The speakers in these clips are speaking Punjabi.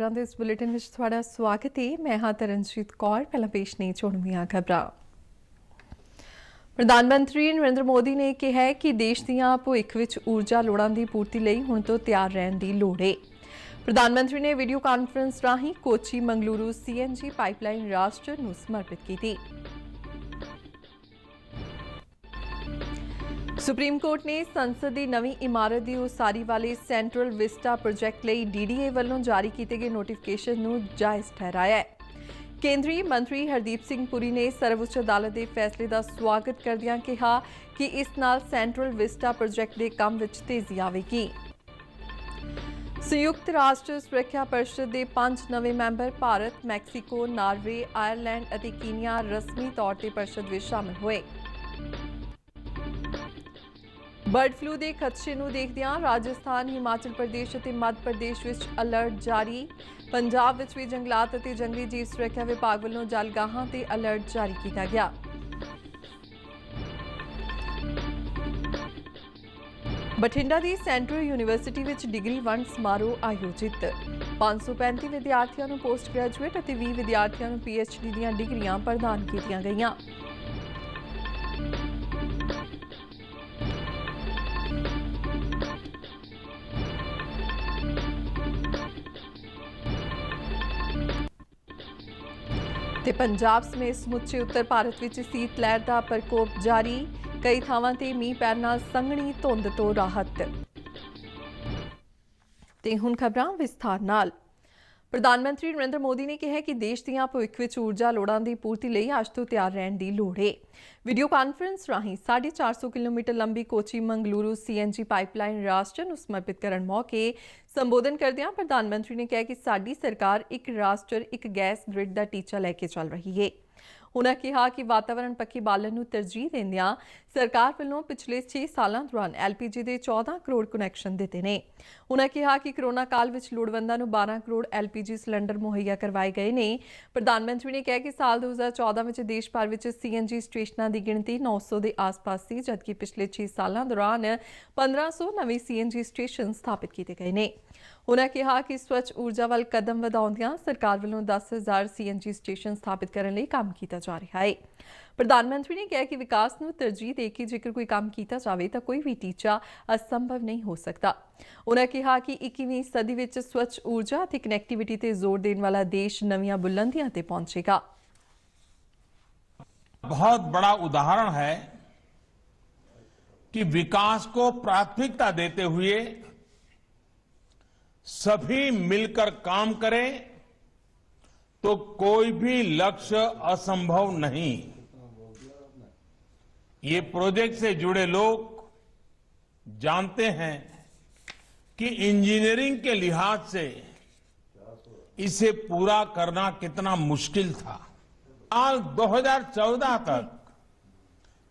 खबरों के इस बुलेटिन में थोड़ा स्वागत है। मैं हाँ तरनजीत कौर। पहला पेश नहीं चुनवियां खबरां। प्रधानमंत्री नरेंद्र मोदी ने कहा है कि देश दीआं भविख विच ऊर्जा लोड़ां दी पूर्ति लई हुण तो तैयार रहण दी लोड़ है। प्रधानमंत्री ने वीडियो कॉन्फ्रेंस राहीं कोची मंगलुरु सीएनजी पाइपलाइन राष्ट्र नूं समर्पित की। सुप्रीम कोर्ट ने संसद की नवी इमारत की उसारी वाले सेंट्रल विस्टा प्रोजेक्ट लिए डीडीए वालों जारी किए गए नोटिफिकेशन को जायज़ ठहराया है। केंद्रीय मंत्री हरदीप सिंह पुरी ने सर्वोच्च अदालत के फैसले का स्वागत करदियां कहा कि इस नाल सेंट्रल विस्टा प्रोजेक्ट के काम विच तेजी आवेगी। संयुक्त राष्ट्र सुरक्षा परिषद के 5 नवे member Bharat, Mexico, Norway, Ireland और कीनिया रस्मी तौर पर परिषद में शामिल हुए। बर्ड फ्लू के खदशे को देखदियां राजस्थान, हिमाचल प्रदेश और मध्य प्रदेश विच अलर्ट जारी। पंजाब विच भी जंगलात और जंगली जीव सुरक्षा विभाग वालों जलगाहां ते अलर्ट जारी किया गया। बठिंडा की सेंट्रल यूनिवर्सिटी विच डिग्री वंड समारोह आयोजित। 535 विद्यार्थियों को पोस्ट ग्रेजुएट और 20 विद्यार्थियों को PhD दी डिग्रियां प्रदान की गईयां। ते पंजाब समेत समुचे उत्तर भारत विच शीत लहर का प्रकोप जारी। कई थावां ते मींह पैण नाल संघनी धुंध तो राहत। ते हुण खबरां विस्तार नाल। प्रधानमंत्री नरेंद्र मोदी ने कहा कि देश दीआं भविख विच ऊर्जा लोड़ां दी पूर्ति लई अज तो तैयार रहण दी लोड़ है। वीडियो कॉन्फ्रेंस राहीं 450 किलोमीटर लंबी कोची मंगलुरु सीएनजी पाइपलाइन राष्ट्र नूं समर्पित करन मौके संबोधन करदिआं प्रधानमंत्री ने कहा कि साडी सरकार एक राष्ट्र एक गैस ग्रिड का टीचा लैके चल रही है। उन्होंने कहा कि वातावरण पक्खी बालन नूं तरजीह देंदिआं सरकार वालों पिछले 6 सालों दौरान LPG के 14 करोड़ कनैक्शन दिते ने। उन्होंने कहा कि कोरोना काल विच लोड़वंदां नूं 12 करोड़ LPG सिलेंडर मुहैया करवाए गए ने। प्रधानमंत्री ने कहा कि साल 2014 में देश भर में CNG स्टेशनों की गिणती 900 के आस-पास सी, जबकि पिछले 6 सालों दौरान 1500 नवे CNG स्टेशन स्थापित किए गए ने। उन्होंने कहा कि स्वच्छ ऊर्जा वाल कदम वधाउंदिआं सरकार वालों 10,000 CNG स्टेशन स्थापित करने लई काम किया जा रहा है। प्रधानमंत्री ने कहा कि विकास को तरजीह देके जेकर कोई काम किया जाए तो कोई भी टीचा असंभव नहीं हो सकता। उन्होंने कहा कि 21वीं सदी में स्वच्छ ऊर्जा और कनैक्टिविटी पर जोर देने वाला देश नवीं बुलंदियां ते पहुंचेगा। बहुत बड़ा उदाहरण है कि विकास को प्राथमिकता देते हुए सभी मिलकर काम करें तो कोई भी लक्ष्य असंभव नहीं। ये प्रोजेक्ट से जुड़े लोग जानते हैं कि इंजीनियरिंग के लिहाज से इसे पूरा करना कितना मुश्किल था। साल 2014 तक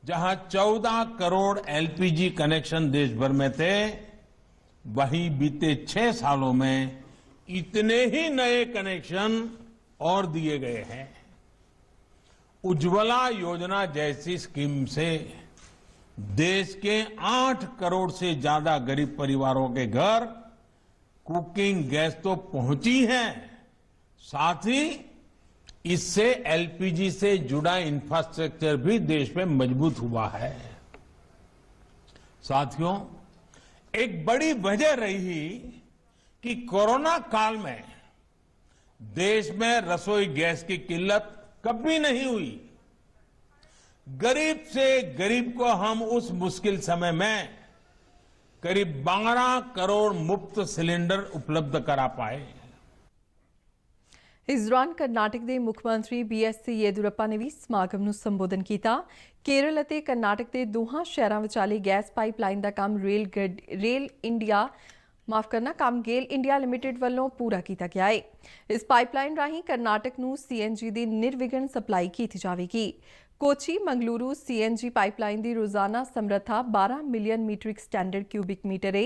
जहां 14 करोड़ LPG कनेक्शन देश भर में थे, वहीं बीते 6 सालों में इतने ही नए कनेक्शन और दिए गए हैं। उज्ज्वला योजना जैसी स्कीम से देश के 8 करोड़ से ज्यादा गरीब परिवारों के घर कुकिंग गैस तो पहुंची है, साथ ही इससे LPG से जुड़ा इंफ्रास्ट्रक्चर भी देश में मजबूत हुआ है। साथियों, एक बड़ी वजह रही कि कोरोना काल में देश में रसोई गैस की किल्लत कभी नहीं हुई। गरीब से गरीब को हम उस मुश्किल समय में करीब 12 करोड़ मुफ्त सिलेंडर उपलब्ध करा पाए। इस दौरान कर्नाटक के मुख्यमंत्री BS येदियुरप्पा ने भी समागम में संबोधन किया। केरल और कर्नाटक के दोहां शहरों विचाले गैस पाइपलाइन का काम गेल इंडिया लिमिटेड वालों पूरा किया गया है। इस पाइपलाइन राही कर्नाटक नूं CNG की निर्विघन सप्लाई की जाएगी। कोची मंगलुरु CNG पाइपलाइन की रोजाना समर्था 12 million metric standard cubic metre है।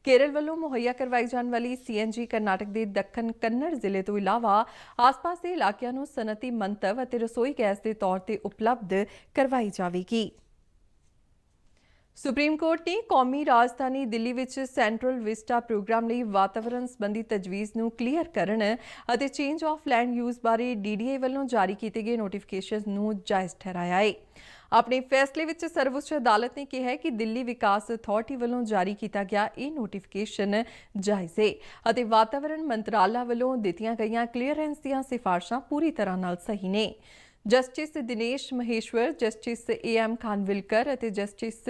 केरल वालों मुहैया करवाई जाने वाली CNG कर्नाटक के दक्खन कन्नड़ जिले तो इलावा आस-पास के इलाकों को सनती मंतव और रसोई गैस के तौर पर उपलब्ध करवाई जाएगी। ਸੁਪਰੀਮ ਕੋਰਟ ਨੇ ਕੌਮੀ ਰਾਜਧਾਨੀ ਦਿੱਲੀ ਵਿੱਚ ਸੈਂਟਰਲ ਵਿਸਟਾ ਪ੍ਰੋਗਰਾਮ ਲਈ ਵਾਤਾਵਰਣ ਸੰਬੰਧੀ ਤਜਵੀਜ਼ ਨੂੰ ਕਲੀਅਰ ਕਰਨ ਅਤੇ ਚੇਂਜ ਆਫ ਲੈਂਡ ਯੂਜ਼ ਬਾਰੇ DDA ਵੱਲੋਂ ਜਾਰੀ ਕੀਤੇ ਗਏ ਨੋਟੀਫਿਕੇਸ਼ਨ ਨੂੰ ਜਾਇਜ਼ ਠਹਿਰਾਇਆ ਹੈ। ਆਪਣੇ ਫੈਸਲੇ ਵਿੱਚ ਸਰਵਉੱਚ ਅਦਾਲਤ ਨੇ ਕਿਹਾ ਹੈ ਕਿ ਦਿੱਲੀ ਵਿਕਾਸ ਅਥਾਰਟੀ ਵੱਲੋਂ ਜਾਰੀ ਕੀਤਾ ਗਿਆ ਇਹ ਨੋਟੀਫਿਕੇਸ਼ਨ ਜਾਇਜ਼ ਹੈ ਅਤੇ ਵਾਤਾਵਰਣ ਮੰਤਰਾਲਾ ਵੱਲੋਂ ਦਿੱਤੀਆਂ ਗਈਆਂ ਕਲੀਅਰੈਂਸ ਦੀਆਂ ਸਿਫਾਰਸ਼ਾਂ ਪੂਰੀ ਤਰ੍ਹਾਂ ਨਾਲ ਸਹੀ ਨੇ। Justice Dinesh ਮਹੇਸ਼ਵਰ, justice AM Khanwilkar ਅਤੇ ਜਸਟਿਸ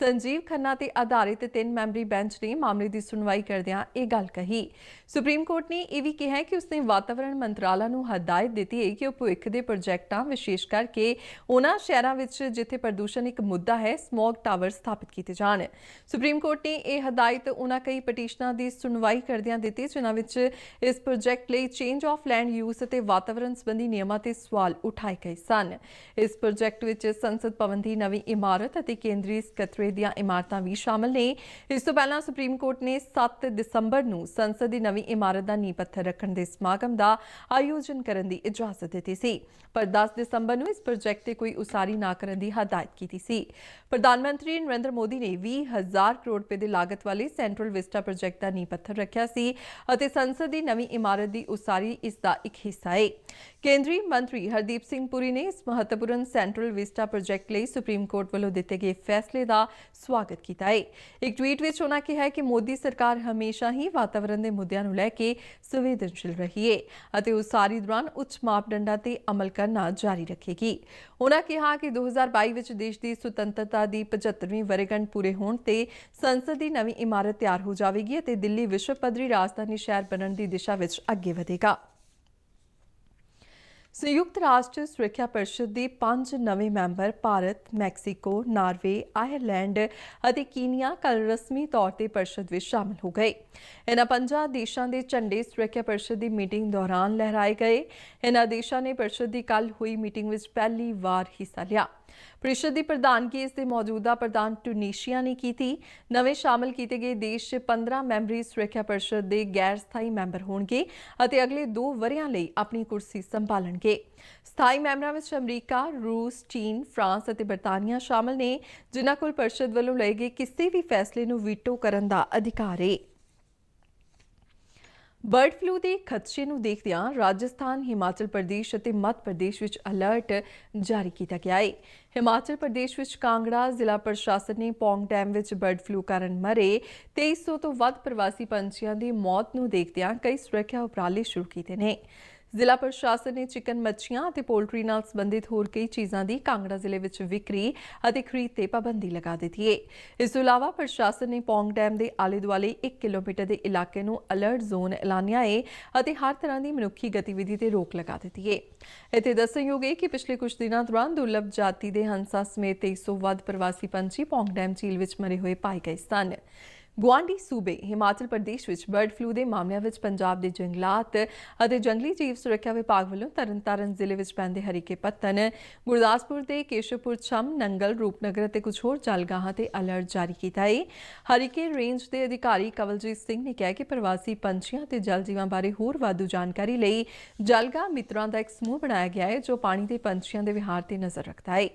ਸੰਜੀਵ ਖੰਨਾ ਤੇ ਆਧਾਰਿਤ 3 ਮੈਂਬਰੀ ਬੈਂਚ ਨੇ ਮਾਮਲੇ ਦੀ ਸੁਣਵਾਈ ਕਰਦਿਆਂ ਇਹ ਗੱਲ ਕਹੀ। ਸੁਪਰੀਮ ਕੋਰਟ ਨੇ ਇਹ ਵੀ ਕਿਹਾ ਹੈ ਕਿ ਉਸਨੇ ਵਾਤਾਵਰਣ ਮੰਤਰਾਲਾ ਨੂੰ ਹਦਾਇਤ ਦਿੱਤੀ ਹੈ ਕਿ ਉਹ ਭਵਿੱਖ ਦੇ ਪ੍ਰੋਜੈਕਟਾਂ ਵਿਸ਼ੇਸ਼ ਕਰਕੇ ਉਹਨਾਂ ਸ਼ਹਿਰਾਂ ਵਿੱਚ ਜਿੱਥੇ ਪ੍ਰਦੂਸ਼ਣ ਇੱਕ ਮੁੱਦਾ ਹੈ ਸਮੌਗ ਟਾਵਰ ਸਥਾਪਿਤ ਕੀਤੇ ਜਾਣ। ਸੁਪਰੀਮ ਕੋਰਟ ਨੇ ਇਹ ਹਦਾਇਤ ਉਹਨਾਂ ਕਈ ਪਟੀਸ਼ਨਾਂ ਦੀ ਸੁਣਵਾਈ ਕਰਦਿਆਂ ਦਿੱਤੀ ਜਿਨ੍ਹਾਂ ਵਿੱਚ ਇਸ ਪ੍ਰੋਜੈਕਟ ਲਈ ਚੇਂਜ ਆਫ ਲੈਂਡ ਯੂਜ਼ ਅਤੇ ਵਾਤਾਵਰਣ ਸੰਬੰਧੀ ਨਿਯਮਾਂ ਤੇ ਸਵਾਲ ਉਠਾਏ ਗਏ ਸਨ। ਇਸ ਪ੍ਰੋਜੈਕਟ ਵਿੱਚ ਸੰਸਦ ਭਵਨ ਦੀ ਨਵੀਂ ਇਮਾਰਤ ਅਤੇ ਕੇਂਦਰੀ ਸਕੱਤਰੇਤ ਦੀਆਂ ਇਮਾਰਤਾਂ ਵੀ ਸ਼ਾਮਲ ਨੇ। ਇਸ ਤੋਂ ਪਹਿਲਾਂ ਸੁਪਰੀਮ ਕੋਰਟ ਨੇ 7 ਦਸੰਬਰ ਨੂੰ ਸੰਸਦ ਦੀ ਨਵੀਂ ਇਮਾਰਤ ਦਾ ਨੀਂਹ ਪੱਥਰ ਰੱਖਣ ਦੇ ਸਮਾਗਮ ਦਾ ਆਯੋਜਨ ਕਰਨ ਦੀ ਇਜਾਜ਼ਤ ਦਿੱਤੀ ਸੀ, ਪਰ 10 ਦਸੰਬਰ ਨੂੰ ਇਸ ਪ੍ਰੋਜੈਕਟ ਤੇ ਕੋਈ ਉਸਾਰੀ ਨਾ ਕਰਨ ਦੀ ਹਦਾਇਤ ਕੀਤੀ ਸੀ। ਪ੍ਰਧਾਨ ਮੰਤਰੀ ਨਰਿੰਦਰ ਮੋਦੀ ਨੇ 20,000 ਕਰੋੜ ਰੁਪਏ ਦੇ ਲਾਗਤ ਵਾਲੇ ਸੈਂਟਰਲ ਵਿਸਟਾ ਪ੍ਰੋਜੈਕਟ ਦਾ ਨੀਂਹ ਪੱਥਰ ਰੱਖਿਆ ਸੀ ਅਤੇ ਸੰਸਦ ਦੀ ਨਵੀਂ ਇਮਾਰਤ ਦੀ ਉਸਾਰੀ ਇਸ ਦਾ ਇੱਕ ਹਿੱਸਾ ਹੈ। ਕੇਂਦਰੀ ਮੰਤਰੀ ਹਰਦੀਪ ਸਿੰਘ ਪੁਰੀ ਨੇ ਇਸ ਮਹੱਤਵਪੂਰਨ ਸੈਂਟਰਲ ਵਿਸਟਾ ਪ੍ਰੋਜੈਕਟ ਲਈ ਸੁਪਰੀਮ ਕੋਰਟ ਵੱਲੋਂ ਦਿੱਤੇ ਗਏ ਫੈਸਲੇ ਦਾ ਸਵਾਗਤ ਕੀਤਾ ਹੈ। ਇੱਕ ਟਵੀਟ ਵਿੱਚ ਉਹਨਾਂ ਕਿਹਾ ਕਿ ਮੋਦੀ ਸਰਕਾਰ ਹਮੇਸ਼ਾ ਹੀ ਵਾਤਾਵਰਣ ਦੇ ਮੁੱਦਿਆਂ ਨੂੰ ਲੈ ਕੇ ਸੰਵੇਦਨਸ਼ੀਲ ਰਹੀ ਹੈ ਅਤੇ ਉਸਾਰੀ ਦੌਰਾਨ ਉੱਚ ਮਾਪਦੰਡਾਂ ਤੇ ਅਮਲ ਕਰਨਾ ਜਾਰੀ ਰੱਖੇਗੀ। ਉਹਨਾਂ ਕਿਹਾ ਕਿ 2022 ਵਿੱਚ ਦੇਸ਼ ਦੀ ਸੁਤੰਤਰਤਾ ਦੀ 75ਵੀਂ ਵਰ੍ਹੇਗੰਢ ਪੂਰੇ ਹੋਣ ਤੇ ਸੰਸਦ ਦੀ ਨਵੀਂ ਇਮਾਰਤ ਤਿਆਰ ਹੋ ਜਾਵੇਗੀ ਅਤੇ ਦਿੱਲੀ ਵਿਸ਼ਵ ਪੱਧਰੀ ਰਾਜਧਾਨੀ ਸ਼ਹਿਰ ਬਣਨ ਦੀ ਦਿਸ਼ਾ ਵਿੱਚ ਅੱਗੇ ਵਧੇਗਾ। ਸੰਯੁਕਤ ਰਾਸ਼ਟਰ ਸੁਰੱਖਿਆ ਪਰਿਸ਼ਦ ਦੇ 5 ਨਵੇਂ member Bharat, Mexico, Norway, Ireland ਅਤੇ ਕੀਨੀਆ ਕੱਲ੍ਹ ਰਸਮੀ ਤੌਰ ਤੇ ਪਰਿਸ਼ਦ ਵਿੱਚ ਸ਼ਾਮਲ ਹੋ ਗਏ। ਇਨ੍ਹਾਂ 5 ਦੇਸ਼ਾਂ ਦੇ ਝੰਡੇ ਸੁਰੱਖਿਆ ਪਰਿਸ਼ਦ ਦੀ ਮੀਟਿੰਗ ਦੌਰਾਨ ਲਹਿਰਾਏ ਗਏ। ਇਨ੍ਹਾਂ ਦੇਸ਼ਾਂ ਨੇ ਪਰਿਸ਼ਦ ਦੀ ਕੱਲ੍ਹ ਹੋਈ ਮੀਟਿੰਗ ਵਿੱਚ ਪਹਿਲੀ ਵਾਰ ਹਿੱਸਾ ਲਿਆ। ਪਰਿਸ਼ਦ ਦੀ ਪ੍ਰਧਾਨਗੀ ਇਸ ਦੇ ਮੌਜੂਦਾ ਪ੍ਰਧਾਨ ਟਿਊਨੀਸ਼ੀਆ ਨੇ ਕੀਤੀ। ਨਵੇਂ ਸ਼ਾਮਲ ਕੀਤੇ ਗਏ ਦੇਸ਼ 15 ਮੈਂਬਰੀ ਸੁਰੱਖਿਆ ਪਰਿਸ਼ਦ ਦੇ ਗੈਰ ਸਥਾਈ ਮੈਂਬਰ ਹੋਣਗੇ ਅਤੇ ਅਗਲੇ 2 ਵਰ੍ਹਿਆਂ ਲਈ ਆਪਣੀ ਕੁਰਸੀ ਸੰਭਾਲਣਗੇ। ਸਥਾਈ ਮੈਂਬਰਾਂ ਵਿੱਚ ਅਮਰੀਕਾ, ਰੂਸ, ਚੀਨ, ਫਰਾਂਸ ਅਤੇ ਬਰਤਾਨੀਆ ਸ਼ਾਮਲ ਨੇ, ਜਿਨ੍ਹਾਂ ਕੋਲ ਪਰਿਸ਼ਦ ਵੱਲੋਂ ਲਏ ਗਏ ਕਿਸੇ ਵੀ ਫੈਸਲੇ ਨੂੰ ਵੀਟੋ ਕਰਨ ਦਾ ਅਧਿਕਾਰ ਹੈ। ਬਰਡ ਫਲੂ ਦੇ ਖਦਸ਼ੇ ਨੂੰ ਦੇਖਦਿਆਂ ਰਾਜਸਥਾਨ, ਹਿਮਾਚਲ ਪ੍ਰਦੇਸ਼ ਅਤੇ ਮੱਧ ਪ੍ਰਦੇਸ਼ ਵਿੱਚ ਅਲਰਟ ਜਾਰੀ ਕੀਤਾ ਗਿਆ ਹੈ। ਹਿਮਾਚਲ ਪ੍ਰਦੇਸ਼ ਵਿੱਚ ਕਾਂਗੜਾ ਜ਼ਿਲ੍ਹਾ ਪ੍ਰਸ਼ਾਸਨ ਨੇ ਪੌਂਗ ਡੈਮ ਵਿੱਚ ਬਰਡ ਫਲੂ ਕਾਰਨ ਮਰੇ 2300 ਤੋਂ ਵੱਧ ਪ੍ਰਵਾਸੀ ਪੰਛੀਆਂ ਦੀ ਮੌਤ ਨੂੰ ਦੇਖਦਿਆਂ ਕਈ ਸੁਰੱਖਿਆ ਉਪਰਾਲੇ ਸ਼ੁਰੂ ਕੀਤੇ ਨੇ। ਜ਼ਿਲ੍ਹਾ ਪ੍ਰਸ਼ਾਸਨ ਨੇ ਚਿਕਨ, ਮੱਛੀਆਂ ਅਤੇ ਪੋਲਟਰੀ ਨਾਲ ਸੰਬੰਧਿਤ ਹੋਰ ਕਈ ਚੀਜ਼ਾਂ ਦੀ ਕਾਂਗੜਾ ਜ਼ਿਲ੍ਹੇ ਵਿੱਚ ਵਿਕਰੀ ਅਤੇ ਖਰੀਦ ਤੇ ਪਾਬੰਦੀ ਲਗਾ ਦਿੱਤੀ ਹੈ। ਇਸ ਤੋਂ ਇਲਾਵਾ ਪ੍ਰਸ਼ਾਸਨ ਨੇ ਪੌਂਗ ਡੈਮ ਦੇ ਆਲੇ-ਦੁਆਲੇ 1 ਕਿਲੋਮੀਟਰ ਦੇ ਇਲਾਕੇ ਨੂੰ ਅਲਰਟ ਜ਼ੋਨ ਐਲਾਨਿਆ ਹੈ ਅਤੇ ਹਰ ਤਰ੍ਹਾਂ ਦੀ ਮਨੁੱਖੀ ਗਤੀਵਿਧੀ ਤੇ ਰੋਕ ਲਗਾ ਦਿੱਤੀ ਹੈ। ਇੱਥੇ ਦੱਸਣਯੋਗ ਹੈ ਕਿ ਪਿਛਲੇ ਕੁਝ ਦਿਨਾਂ ਦੌਰਾਨ ਦੁਰਲੱਭ ਜਾਤੀ ਦੇ ਹੰਸਾਂ ਸਮੇਤ 2300 ਵੱਧ ਪ੍ਰਵਾਸੀ ਪੰਛੀ ਪੌਂਗ ਡੈਮ ਝੀਲ ਵਿੱਚ ਮਰੇ ਹੋਏ ਪਾਏ ਗਏ ਸਨ। ਗੁਆਂਢੀ ਸੂਬੇ ਹਿਮਾਚਲ ਪ੍ਰਦੇਸ਼ ਵਿੱਚ ਬਰਡ ਫਲੂ ਦੇ ਮਾਮਲਿਆਂ ਵਿੱਚ ਪੰਜਾਬ ਦੇ ਜੰਗਲਾਤ ਅਤੇ ਜੰਗਲੀ ਜੀਵ ਸੁਰੱਖਿਆ ਵਿਭਾਗ ਵੱਲੋਂ ਤਰਨਤਾਰਨ ਜ਼ਿਲ੍ਹੇ ਵਿੱਚ ਪੈਂਦੇ ਹਰੀਕੇ ਪੱਤਨ, ਗੁਰਦਾਸਪੁਰ ਦੇ ਕੇਸ਼ਵਪੁਰ ਛੰਮ, ਨੰਗਲ, ਰੂਪਨਗਰ ਅਤੇ ਕੁਝ ਹੋਰ ਜਲਗਾਹਾਂ ਤੇ ਅਲਰਟ ਜਾਰੀ ਕੀਤਾ ਹੈ। ਹਰੀਕੇ ਰੇਂਜ ਦੇ ਅਧਿਕਾਰੀ ਕਵਲਜੀਤ ਸਿੰਘ ਨੇ ਕਿਹਾ ਕਿ ਪ੍ਰਵਾਸੀ ਪੰਛੀਆਂ ਅਤੇ ਜਲ ਜੀਵਾਂ ਬਾਰੇ ਹੋਰ ਵਾਧੂ ਜਾਣਕਾਰੀ ਲਈ ਜਲਗਾਹ ਮਿੱਤਰਾਂ ਦਾ ਇੱਕ ਸਮੂਹ ਬਣਾਇਆ ਗਿਆ ਹੈ ਜੋ ਪਾਣੀ ਦੇ ਪੰਛੀਆਂ ਦੇ ਵਿਹਾਰ ਤੇ ਨਜ਼ਰ ਰੱਖਦਾ ਹੈ।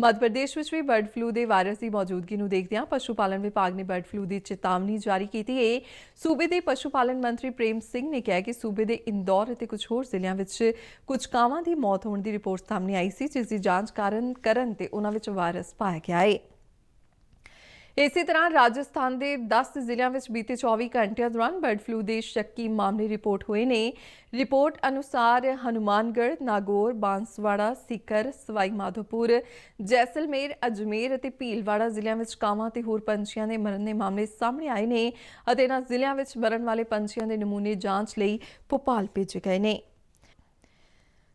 ਮੱਧ ਪ੍ਰਦੇਸ਼ ਵਿੱਚ ਵੀ ਬਰਡ ਫਲੂ ਦੇ ਵਾਇਰਸ ਦੀ ਮੌਜੂਦਗੀ ਨੂੰ ਦੇਖਦਿਆਂ ਪਸ਼ੂ ਪਾਲਣ ਵਿਭਾਗ ਨੇ ਬਰਡ ਫਲੂ ਦੀ ਚੇਤਾਵਨੀ ਜਾਰੀ ਕੀਤੀ ਹੈ। ਸੂਬੇ ਦੇ ਪਸ਼ੂ ਪਾਲਣ ਮੰਤਰੀ ਪ੍ਰੇਮ ਸਿੰਘ ਨੇ ਕਿਹਾ ਕਿ ਸੂਬੇ ਦੇ ਇੰਦੌਰ ਅਤੇ ਕੁਝ ਹੋਰ ਜ਼ਿਲ੍ਹਿਆਂ ਵਿੱਚ ਕੁਝ ਕਾਵਾਂ ਦੀ ਮੌਤ ਹੋਣ ਦੀ ਰਿਪੋਰਟ ਸਾਹਮਣੇ ਆਈ ਸੀ, ਜਿਸ ਦੀ ਜਾਂਚ ਕਰਨ ਤੇ ਉਹਨਾਂ ਵਿੱਚ ਵਾਇਰਸ ਪਾਇਆ ਗਿਆ ਹੈ। ਇਸੇ ਤਰ੍ਹਾਂ ਰਾਜਸਥਾਨ ਦੇ 10 ਜ਼ਿਲ੍ਹਿਆਂ ਵਿੱਚ ਬੀਤੇ 24 ਘੰਟਿਆਂ ਦੌਰਾਨ ਬਰਡ ਫਲੂ ਦੇ ਸ਼ੱਕੀ ਮਾਮਲੇ ਰਿਪੋਰਟ ਹੋਏ ਨੇ। ਰਿਪੋਰਟ ਅਨੁਸਾਰ ਹਨੂਮਾਨਗੜ੍ਹ, ਨਾਗੌਰ, ਬਾਂਸਵਾੜਾ, ਸੀਕਰ, ਸਵਾਈ ਮਾਧੋਪੁਰ, ਜੈਸਲਮੇਰ, ਅਜਮੇਰ ਅਤੇ ਭੀਲਵਾੜਾ ਜ਼ਿਲ੍ਹਿਆਂ ਵਿੱਚ ਕਾਵਾਂ ਤੇ ਹੋਰ ਪੰਛੀਆਂ ਦੇ ਮਰਨ ਦੇ ਮਾਮਲੇ ਸਾਹਮਣੇ ਆਏ ਨੇ ਅਤੇ ਇਹਨਾਂ ਜ਼ਿਲ੍ਹਿਆਂ ਵਿੱਚ ਮਰਨ ਵਾਲੇ ਪੰਛੀਆਂ ਦੇ ਨਮੂਨੇ ਜਾਂਚ ਲਈ ਭੋਪਾਲ ਭੇਜੇ ਗਏ ਨੇ।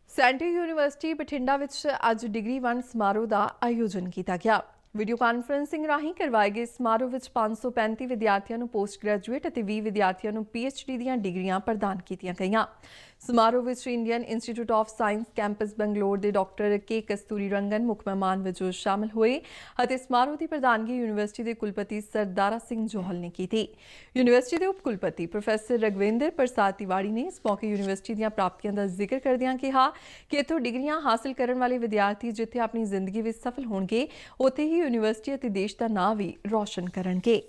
ਸੈਂਟਰਲ ਯੂਨੀਵਰਸਿਟੀ ਬਠਿੰਡਾ ਵਿੱਚ ਅੱਜ ਡਿਗਰੀ ਵੰਡ ਸਮਾਰੋਹ ਦਾ ਆਯੋਜਨ ਕੀਤਾ ਗਿਆ। ਵੀਡੀਓ ਕਾਨਫਰੰਸਿੰਗ ਰਾਹੀਂ ਕਰਵਾਏ ਗਏ ਸਮਾਰੋਹ ਵਿੱਚ 535 ਵਿਦਿਆਰਥੀਆਂ ਨੂੰ ਪੋਸਟ ਗ੍ਰੈਜੂਏਟ ਅਤੇ 20 ਵਿਦਿਆਰਥੀਆਂ ਨੂੰ PhD ਦੀਆਂ ਡਿਗਰੀਆਂ ਪ੍ਰਦਾਨ ਕੀਤੀਆਂ ਗਈਆਂ। ਸਮਾਰੋਹ ਵਿੱਚ Indian institute of science campus Bangalore ਦੇ ਡਾਕਟਰ ਕੇ ਕਸਤੂਰੀ ਰੰਗਨ ਮੁੱਖ ਮਹਿਮਾਨ ਵਜੋਂ ਸ਼ਾਮਲ ਹੋਏ ਅਤੇ ਸਮਾਰੋਹ ਦੀ ਪ੍ਰਧਾਨਗੀ ਯੂਨੀਵਰਸਿਟੀ ਦੇ ਕੁਲਪਤੀ ਸਰਦਾਰਾ ਸਿੰਘ ਜੋਹਲ ਨੇ ਕੀਤੀ। ਯੂਨੀਵਰਸਿਟੀ ਦੇ ਉਪ ਕੁਲਪਤੀ ਪ੍ਰੋਫੈਸਰ ਰਗਵਿੰਦਰ ਪ੍ਰਸਾਦ ਤਿਵਾੜੀ ਨੇ ਇਸ ਮੌਕੇ ਯੂਨੀਵਰਸਿਟੀ ਦੀਆਂ ਪ੍ਰਾਪਤੀਆਂ ਦਾ ਜ਼ਿਕਰ ਕਰਦਿਆਂ ਕਿਹਾ ਕਿ ਇੱਥੋਂ ਡਿਗਰੀਆਂ ਹਾਸਲ ਕਰਨ ਵਾਲੇ ਵਿਦਿਆਰਥੀ ਜਿੱਥੇ ਆਪਣੀ ਜ਼ਿੰਦਗੀ ਵਿੱਚ ਸਫਲ ਹੋਣਗੇ ਉੱਥੇ ਹੀ ਯੂਨੀਵਰਸਿਟੀ ਅਤੇ ਦੇਸ਼ ਦਾ ਨਾਂ ਵੀ ਰੌਸ਼ਨ ਕਰਨਗੇ।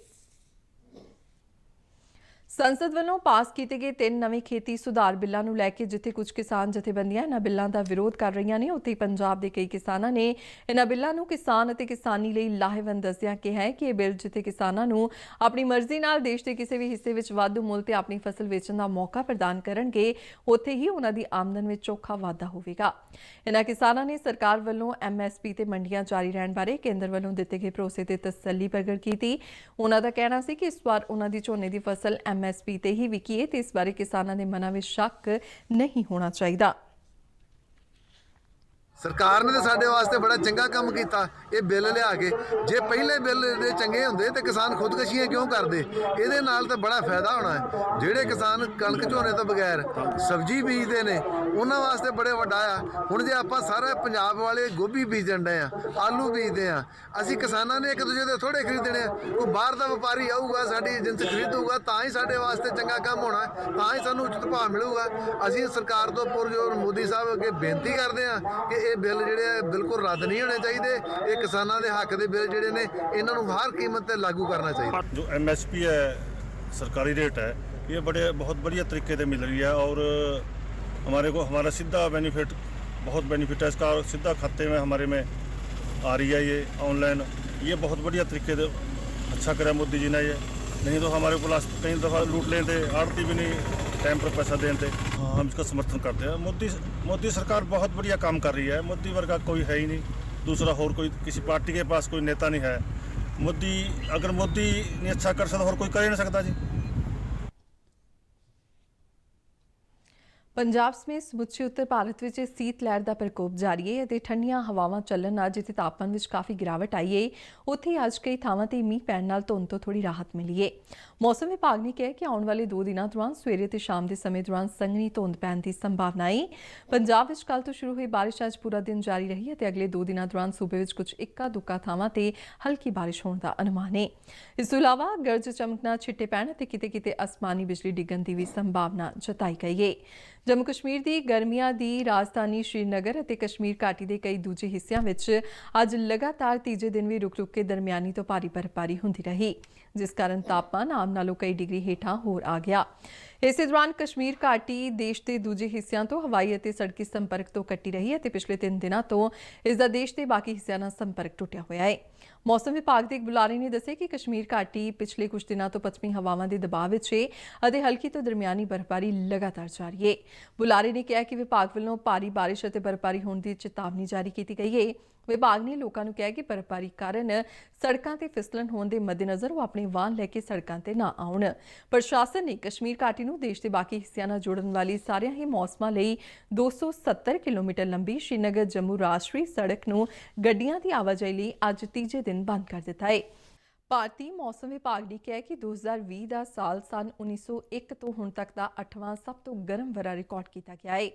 ਸੰਸਦ ਵੱਲੋਂ ਪਾਸ ਕੀਤੇ ਗਏ 3 ਨਵੇਂ ਖੇਤੀ ਸੁਧਾਰ ਬਿੱਲਾਂ ਨੂੰ ਲੈ ਕੇ ਜਿੱਥੇ ਕੁਝ ਕਿਸਾਨ ਜਥੇਬੰਦੀਆਂ ਇਹਨਾਂ ਬਿੱਲਾਂ ਦਾ ਵਿਰੋਧ ਕਰ ਰਹੀਆਂ ਨੇ, ਉੱਥੇ ਪੰਜਾਬ ਦੇ ਕਈ ਕਿਸਾਨਾਂ ਨੇ ਇਹਨਾਂ ਬਿੱਲਾਂ ਨੂੰ ਕਿਸਾਨ ਅਤੇ ਕਿਸਾਨੀ ਲਈ ਲਾਹੇਵੰਦ ਦੱਸਿਆ ਕਿਹਾ ਹੈ ਕਿ ਇਹ ਬਿੱਲ ਜਿੱਥੇ ਕਿਸਾਨਾਂ ਨੂੰ ਆਪਣੀ ਮਰਜ਼ੀ ਨਾਲ ਦੇਸ਼ ਦੇ ਕਿਸੇ ਵੀ ਹਿੱਸੇ ਵਿੱਚ ਵਾਧੂ ਮੁੱਲ ਤੇ ਆਪਣੀ ਫਸਲ ਵੇਚਣ ਦਾ ਮੌਕਾ ਪ੍ਰਦਾਨ ਕਰਨਗੇ, ਉੱਥੇ ਹੀ ਉਹਨਾਂ ਦੀ ਆਮਦਨ ਵਿੱਚ ਚੋਖਾ ਵਾਧਾ ਹੋਵੇਗਾ। ਇਹਨਾਂ ਕਿਸਾਨਾਂ ਨੇ ਸਰਕਾਰ ਵੱਲੋਂ MSP ਤੇ ਮੰਡੀਆਂ ਜਾਰੀ ਰਹਿਣ ਬਾਰੇ ਕੇਂਦਰ ਵੱਲੋਂ ਦਿੱਤੇ ਗਏ ਭਰੋਸੇ ਤੇ ਤਸੱਲੀ ਪ੍ਰਗਟ ਕੀਤੀ। ਉਹਨਾਂ ਦਾ ਕਹਿਣਾ ਸੀ ਕਿ ਇਸ ਵਾਰ ਉਹਨਾਂ ਦੀ ਝੋਨੇ ਦੀ ਫਸਲ MSP ਤੇ ਹੀ ਵਿਕੀ ਹੈ ਤੇ ਇਸ ਬਾਰੇ ਕਿਸਾਨਾਂ ਦੇ ਮਨਾਂ ਵਿੱਚ ਸ਼ੱਕ ਨਹੀਂ ਹੋਣਾ ਚਾਹੀਦਾ। ਸਰਕਾਰ ਨੇ ਤਾਂ ਸਾਡੇ ਵਾਸਤੇ ਬੜਾ ਚੰਗਾ ਕੰਮ ਕੀਤਾ ਇਹ ਬਿੱਲ ਲਿਆ ਕੇ। ਜੇ ਪਹਿਲੇ ਬਿੱਲ ਜਿਹੜੇ ਚੰਗੇ ਹੁੰਦੇ ਤੇ ਕਿਸਾਨ ਖੁਦਕਸ਼ੀਆਂ ਕਿਉਂ ਕਰਦੇ? ਇਹਦੇ ਨਾਲ ਤਾਂ ਬੜਾ ਫਾਇਦਾ ਹੋਣਾ ਹੈ। ਜਿਹੜੇ ਕਿਸਾਨ ਕਣਕ ਝੋਨੇ ਤੋਂ ਬਗੈਰ ਸਬਜ਼ੀ ਬੀਜਦੇ ਨੇ ਉਹਨਾਂ ਵਾਸਤੇ ਬੜੇ ਵੱਡਾ ਆ। ਹੁਣ ਜੇ ਆਪਾਂ ਸਾਰੇ ਪੰਜਾਬ ਵਾਲੇ ਗੋਭੀ ਬੀਜਣ ਡਏ ਆ, ਆਲੂ ਬੀਜਦੇ ਆ, ਅਸੀਂ ਕਿਸਾਨਾਂ ਨੇ ਇੱਕ ਦੂਜੇ ਦੇ ਥੋੜੇ ਖਰੀਦਣੇ ਆ। ਕੋਈ ਬਾਹਰ ਦਾ ਵਪਾਰੀ ਆਊਗਾ ਸਾਡੀ ਏਜੰਸੀ ਖਰੀਦੂਗਾ ਤਾਂ ਹੀ ਸਾਡੇ ਵਾਸਤੇ ਚੰਗਾ ਕੰਮ ਹੋਣਾ, ਤਾਂ ਹੀ ਸਾਨੂੰ ਉਚਿਤ ਭਾਅ ਮਿਲੂਗਾ। ਅਸੀਂ ਸਰਕਾਰ ਤੋਂ ਪੁਰਜੋਰ ਮੋਦੀ ਸਾਹਿਬ ਅੱਗੇ ਬੇਨਤੀ ਕਰਦੇ ਆ ਕਿ ਇਹ ਬਿੱਲ ਜਿਹੜੇ ਆ ਬਿਲਕੁਲ ਰੱਦ ਨਹੀਂ ਹੋਣੇ ਚਾਹੀਦੇ। ਇਹ ਕਿਸਾਨਾਂ ਦੇ ਹੱਕ ਦੇ ਬਿੱਲ ਜਿਹੜੇ ਨੇ ਇਹਨਾਂ ਨੂੰ ਹਰ ਕੀਮਤ ਤੇ ਲਾਗੂ करना चाहिए। जो MSP है सरकारी रेट है ये बहुत बढ़िया तरीके से मिल रही है और हमारा सीधा बेनिफिट बहुत बेनिफिट है इसका, सीधा खाते में हमारे में आ रही है। ये ऑनलाइन ये बहुत बढ़िया तरीके से अच्छा करा मोदी जी ने। ये नहीं तो हमारे को कई दफ़ा लूट लेते, आड़ती भी नहीं टाइम पर पैसा देते। हम इसका समर्थन करते हैं। मोदी सरकार बहुत बढ़िया काम कर रही है। मोदी वर्गा कोई है ही नहीं, दूसरा और कोई किसी पार्टी के पास कोई नेता नहीं है। मोदी अगर मोदी नहीं अच्छा कर सकता और कोई कर ही नहीं सकता जी। ਪੰਜਾਬ ਸਮੇਤ ਸਮੁੱਚੇ ਉੱਤਰ ਭਾਰਤ ਵਿੱਚ ਸੀਤ ਲਹਿਰ ਦਾ ਪ੍ਰਕੋਪ ਜਾਰੀ ਹੈ ਅਤੇ ਠੰਡੀਆਂ ਹਵਾਵਾਂ ਚੱਲਣ ਨਾਲ ਜਿੱਥੇ ਤਾਪਮਾਨ ਵਿੱਚ ਕਾਫੀ ਗਿਰਾਵਟ ਆਈ ਹੈ, ਉੱਥੇ ਅੱਜ ਕਈ ਥਾਵਾਂ ਤੇ ਮੀਂਹ ਪੈਣ ਨਾਲ ਧੁੰਦ ਤੋਂ ਥੋੜੀ ਰਾਹਤ ਮਿਲੀ ਹੈ। ਮੌਸਮ ਵਿਭਾਗ ਨੇ ਕਿਹਾ ਕਿ ਆਉਣ ਵਾਲੇ 2 ਦਿਨਾਂ ਦੌਰਾਨ ਸਵੇਰੇ ਤੇ ਸ਼ਾਮ ਦੇ ਸਮੇਂ ਦੌਰਾਨ ਸੰਘਣੀ ਧੁੰਦ ਪੈਣ ਦੀ ਸੰਭਾਵਨਾ ਹੈ। ਪੰਜਾਬ ਵਿੱਚ ਕੱਲ੍ਹ ਤੋਂ ਸ਼ੁਰੂ ਹੋਈ ਬਾਰਿਸ਼ ਅੱਜ ਪੂਰਾ ਦਿਨ ਜਾਰੀ ਰਹੀ ਹੈ ਅਤੇ ਅਗਲੇ 2 ਦਿਨਾਂ ਦੌਰਾਨ ਸੂਬੇ ਵਿੱਚ ਕੁਝ ਇੱਕਾ-ਦੁੱਕਾ ਥਾਵਾਂ ਤੇ ਹਲਕੀ ਬਾਰਿਸ਼ ਹੋਣ ਦਾ ਅਨੁਮਾਨ ਹੈ। ਇਸ ਤੋਂ ਇਲਾਵਾ ਗਰਜ ਚਮਕਣਾ, ਛਿੱਟੇ ਪੈਣ ਅਤੇ ਕਿਤੇ-ਕਿਤੇ ਅਸਮਾਨੀ ਬਿਜਲੀ ਡਿੱਗਣ ਦੀ ਵੀ ਸੰਭਾਵਨਾ ਜਤਾਈ ਗਈ ਹੈ। ਜੰਮੂ ਕਸ਼ਮੀਰ ਦੀ ਗਰਮੀਆਂ ਦੀ ਰਾਜਧਾਨੀ ਸ਼੍ਰੀਨਗਰ ਅਤੇ ਕਸ਼ਮੀਰ ਘਾਟੀ ਦੇ ਕਈ ਦੂਜੇ ਹਿੱਸਿਆਂ ਵਿੱਚ ਅੱਜ ਲਗਾਤਾਰ ਤੀਜੇ ਦਿਨ ਵੀ ਰੁਕ-ਰੁਕ ਕੇ ਦਰਮਿਆਨੀ ਤੋਂ ਭਾਰੀ ਬਰਫ਼ਬਾਰੀ ਹੁੰਦੀ ਰਹੀ, ਜਿਸ ਕਾਰਨ ਤਾਪਮਾਨ ਆਮ ਨਾਲੋਂ ਕਈ ਡਿਗਰੀ ਹੇਠਾਂ ਹੋਰ ਆ ਗਿਆ। ਇਸੇ ਦੌਰਾਨ ਕਸ਼ਮੀਰ ਘਾਟੀ ਦੇਸ਼ ਦੇ ਦੂਜੇ ਹਿੱਸਿਆਂ ਤੋਂ ਹਵਾਈ ਅਤੇ ਸੜਕੀ ਸੰਪਰਕ ਤੋਂ ਕੱਟੀ ਰਹੀ ਹੈ ਅਤੇ ਪਿਛਲੇ 3 ਦਿਨਾਂ ਤੋਂ ਇਸ ਦਾ ਦੇਸ਼ ਦੇ ਬਾਕੀ ਹਿੱਸਿਆਂ ਨਾਲ ਸੰਪਰਕ ਟੁੱਟਿਆ ਹੋਇਆ ਹੈ। ਮੌਸਮ ਵਿਭਾਗ ਦੇ ਇੱਕ ਬੁਲਾਰੇ ਨੇ ਦੱਸਿਆ ਕਿ ਕਸ਼ਮੀਰ ਘਾਟੀ ਪਿਛਲੇ ਕੁਝ ਦਿਨਾਂ ਤੋਂ ਪੱਛਮੀ ਹਵਾਵਾਂ ਦੇ ਦਬਾਅ ਵਿੱਚ ਹੈ ਅਤੇ ਹਲਕੀ ਤੋਂ ਦਰਮਿਆਨੀ ਬਰਫ਼ਬਾਰੀ ਲਗਾਤਾਰ ਜਾਰੀ ਹੈ। ਬੁਲਾਰੇ ਨੇ ਕਿਹਾ ਕਿ ਵਿਭਾਗ ਵੱਲੋਂ ਭਾਰੀ ਬਾਰਿਸ਼ ਅਤੇ ਬਰਫ਼ਬਾਰੀ ਹੋਣ ਦੀ ਚੇਤਾਵਨੀ ਜਾਰੀ ਕੀਤੀ ਗਈ ਹੈ। ਵਿਭਾਗ ਨੇ ਲੋਕਾਂ ਨੂੰ ਕਿਹਾ ਕਿ ਬਰਫ਼ਬਾਰੀ ਕਾਰਨ ਸੜਕਾਂ ਤੇ ਫਿਸਲਣ ਹੋਣ ਦੇ ਮੱਦੇਨਜ਼ਰ ਉਹ ਆਪਣੇ ਵਾਹਨ ਲੈ ਕੇ ਸੜਕਾਂ ਤੇ ਨਾ ਆਉਣ। ਪ੍ਰਸ਼ਾਸਨ ਨੇ ਕਸ਼ਮੀਰ ਘਾਟੀ ਨੂੰ ਦੇਸ਼ ਦੇ ਬਾਕੀ ਹਿੱਸਿਆਂ ਨਾਲ ਜੋੜਨ ਵਾਲੀ ਸਾਰਿਆਂ ਹੀ ਮੌਸਮਾਂ ਲਈ 270 ਕਿਲੋਮੀਟਰ ਲੰਬੀ ਸ਼੍ਰੀਨਗਰ ਜੰਮੂ ਰਾਸ਼ਟਰੀ ਸੜਕ ਨੂੰ ਗੱਡੀਆਂ ਦੀ ਆਵਾਜਾਈ ਲਈ ਅੱਜ ਤੀਜੇ ਦਿਨ ਬੰਦ ਕਰ ਦਿੱਤਾ ਹੈ। ਭਾਰਤੀ ਮੌਸਮ ਵਿਭਾਗ ਨੇ ਕਿਹਾ ਕਿ 2020 ਦਾ ਸਾਲ ਸੰਨ 1901 ਤੋਂ ਹੁਣ ਤੱਕ ਦਾ 8ਵਾਂ ਸਭ ਤੋਂ ਗਰਮ ਵਰ੍ਹਾ ਰਿਕਾਰਡ ਕੀਤਾ ਗਿਆ ਹੈ।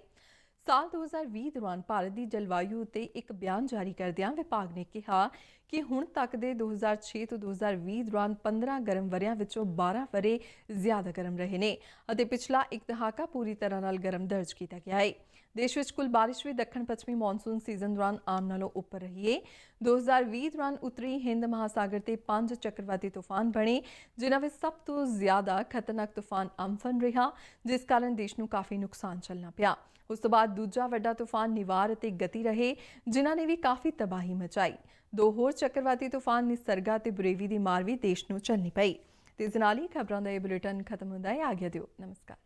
ਸਾਲ 2020 ਦੌਰਾਨ ਭਾਰਤ ਦੀ ਜਲਵਾਯੂ ਉੱਤੇ ਇੱਕ ਬਿਆਨ ਜਾਰੀ ਕਰਦਿਆਂ ਵਿਭਾਗ ਨੇ ਕਿਹਾ ਕਿ ਹੁਣ ਤੱਕ ਦੇ 2006 ਤੋਂ 2020 ਦੌਰਾਨ 15 ਗਰਮ ਵਰ੍ਹਿਆਂ ਵਿੱਚੋਂ 12 ਵਰ੍ਹੇ ਜ਼ਿਆਦਾ ਗਰਮ ਰਹੇ ਨੇ ਅਤੇ ਪਿਛਲਾ ਇੱਕ ਦਹਾਕਾ ਪੂਰੀ ਤਰ੍ਹਾਂ ਨਾਲ ਗਰਮ ਦਰਜ ਕੀਤਾ ਗਿਆ ਹੈ। ਦੇਸ਼ ਵਿੱਚ ਕੁੱਲ ਬਾਰਿਸ਼ ਵੀ ਦੱਖਣ ਪੱਛਮੀ ਮੌਨਸੂਨ ਸੀਜ਼ਨ ਦੌਰਾਨ ਆਮ ਨਾਲੋਂ ਉੱਪਰ ਰਹੀ ਹੈ। 2020 ਦੌਰਾਨ ਉੱਤਰੀ ਹਿੰਦ ਮਹਾਸਾਗਰ ਤੇ 5 ਚੱਕਰਵਾਤੀ ਤੂਫਾਨ ਬਣੇ, ਜਿਨ੍ਹਾਂ ਵਿੱਚ ਸਭ ਤੋਂ ਜ਼ਿਆਦਾ ਖਤਰਨਾਕ ਤੂਫਾਨ ਅੰਫਨ ਰਿਹਾ, ਜਿਸ ਕਾਰਨ ਦੇਸ਼ ਨੂੰ ਕਾਫੀ ਨੁਕਸਾਨ ਝੱਲਣਾ ਪਿਆ। ਉਸ ਤੋਂ ਬਾਅਦ ਦੂਜਾ ਵੱਡਾ ਤੂਫਾਨ ਨਿਵਾਰ ਅਤੇ ਗਤੀ ਰਹੇ, ਜਿਨ੍ਹਾਂ ਨੇ ਵੀ ਕਾਫੀ ਤਬਾਹੀ ਮਚਾਈ। 2 ਹੋਰ ਚੱਕਰਵਾਤੀ ਤੂਫਾਨ ਨਿਸਰਗਾ ਤੇ ਬੁਰੇਵੀ ਦੀ ਮਾਰ ਵੀ ਦੇਸ਼ ਨੂੰ ਝੱਲਣੀ ਪਈ। ਤੇ ਇਸ ਨਾਲ ਹੀ ਖਬਰਾਂ ਦਾ ਇਹ ਬੁਲੇਟਿਨ ਖਤਮ ਹੁੰਦਾ ਹੈ। ਆਗਿਆ ਦਿਓ। ਨਮਸਕਾਰ।